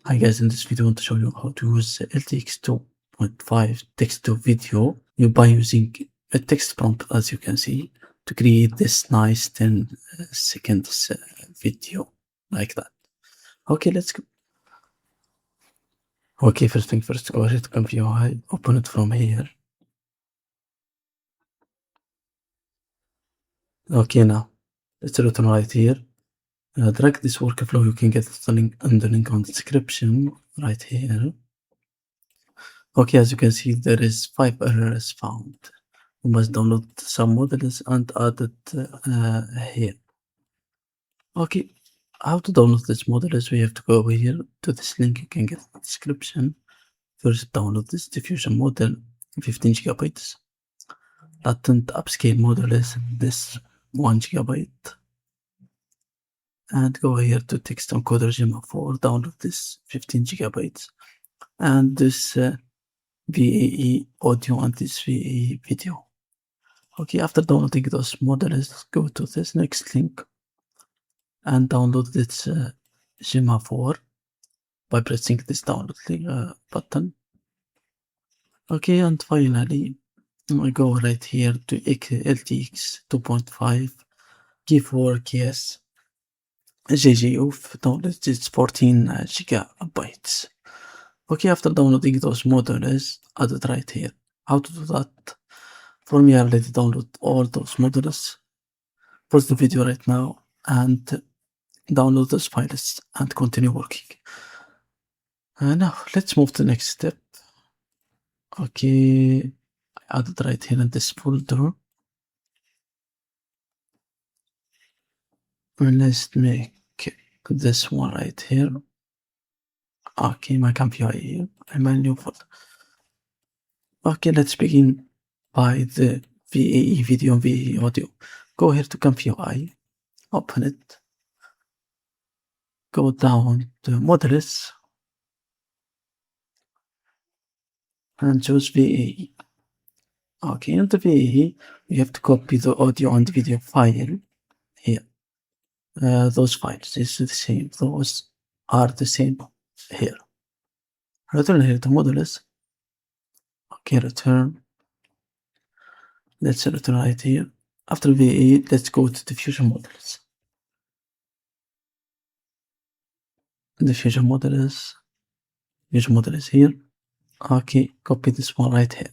Hi guys, in this video I want to show you how to use LTX 2.5 text to video by using a text prompt, as you can see, to create this nice 10 seconds video like that. Okay, let's go. Okay, first thing first, go ahead to ComfyUI, open it from here. Okay, now let's return right here. Drag this workflow, you can get the link and the link on the description right here. Okay, as you can see, there is 5 errors found. You must download some models and add it here. Okay, how to download this model is we have to go over here to this link, you can get the description. First, download this diffusion model, 15 gigabytes. Latent upscale model is this 1 gigabyte. And go here to text encoder Gemma 4, download this 15 gigabytes. And this VAE audio and this VAE video. Okay, after downloading those models, go to this next link and download this Gemma 4 by pressing this download button. Okay, and finally, I go right here to LTX 2.5 G4KS GGUF download. It's 14 gigabytes. Okay, after downloading those models, add it right here. How to do that? For me, I already download all those models. Pause the video right now and download those files and continue working. Now, let's move to the next step. Okay, I added right here in this folder. And let's make this one right here. Okay, my ComfyUI here. I'm in a new folder. Okay, let's begin by the VAE video and VAE audio. Go here to ComfyUI, open it, go down to models, and choose VAE. Okay, in the VAE, you have to copy the audio and video file here. Those files is the same. Those are the same here. Return here to models. Okay, return. Let's return right here. After VAE, let's go to diffusion models. Diffusion models. Diffusion model is here. Okay, copy this one right here.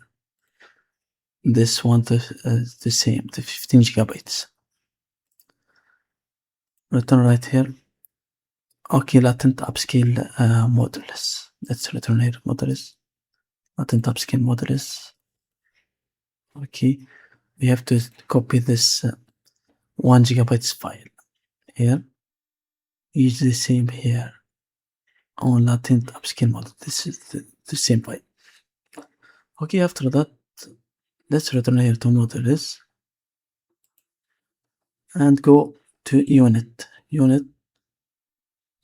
This one is the same, the 15 gigabytes. Return right here. Okay, latent upscale models. Let's return here models. Latent upscale models. Okay, we have to copy this 1 gigabytes file here. Use the same here on latent upscale model. This is the same file. Okay, after that, let's return here to models and go to unit.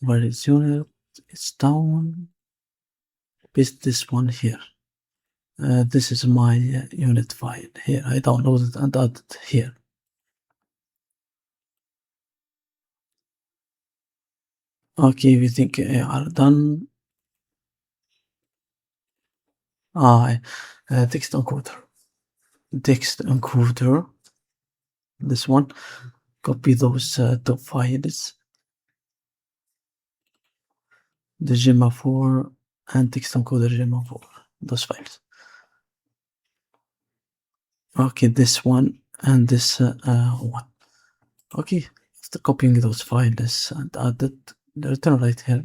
Where is unit? It's down. Paste this one here. This is my unit file here. I downloaded and added here. Okay, we think we are done. Text encoder. Text encoder. This one. Copy those two files. The Gemma 4 and text encoder Gemma 4. Those files. Okay, this one and this one. Okay, after copying those files and add it, return right here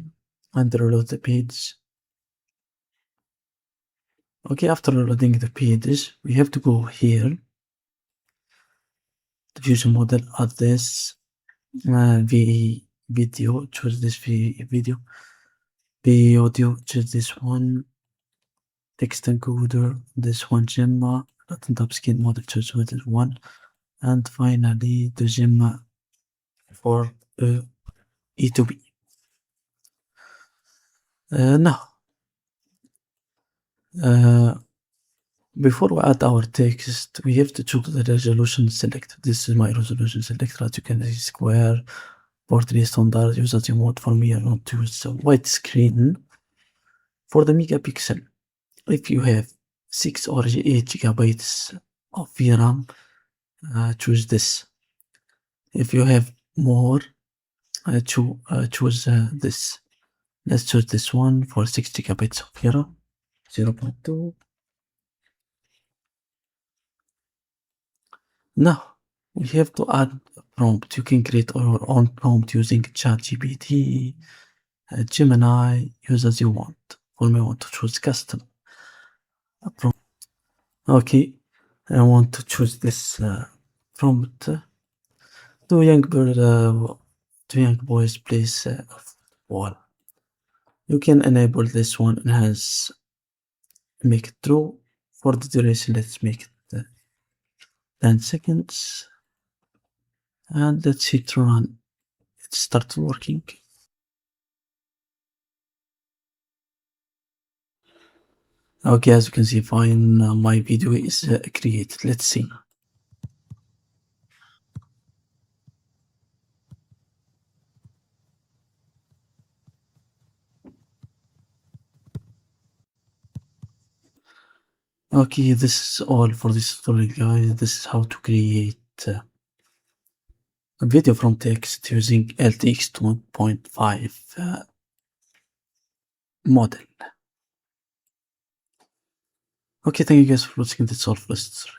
and reload the page. Okay, after reloading the pages, we have to go here. Diffusion model, add this VAE video, choose this VAE video. VAE audio, choose this one. Text encoder, this one Gemma. Latent upscale model, choose this one. And finally, the Gemma for E2B. Now, before we add our text, we have to choose the resolution select. This is my resolution select. As you can see, square, portrait, standard, use as you want. For me, I want to use a white screen. For the megapixel, if you have 6 or 8 gigabytes of VRAM, choose this. If you have more, choose this. Let's choose this one for 6 gigabytes of VRAM, 0.2. Now, we have to add a prompt. You can create your own prompt using ChatGPT, Gemini, use as you want. For me, I want to choose custom prompt. Okay, I want to choose this prompt. Two young boys plays football. You can enable this one and has make it true. For the duration, let's make it 10 seconds. And let's hit run. It started working. Okay, as you can see, fine, my video is created. Let's see. Okay, this is all for this tutorial, guys. This is how to create a video from text using LTX 2.5 model. Okay, thank you guys for watching. That's all for this tutorial.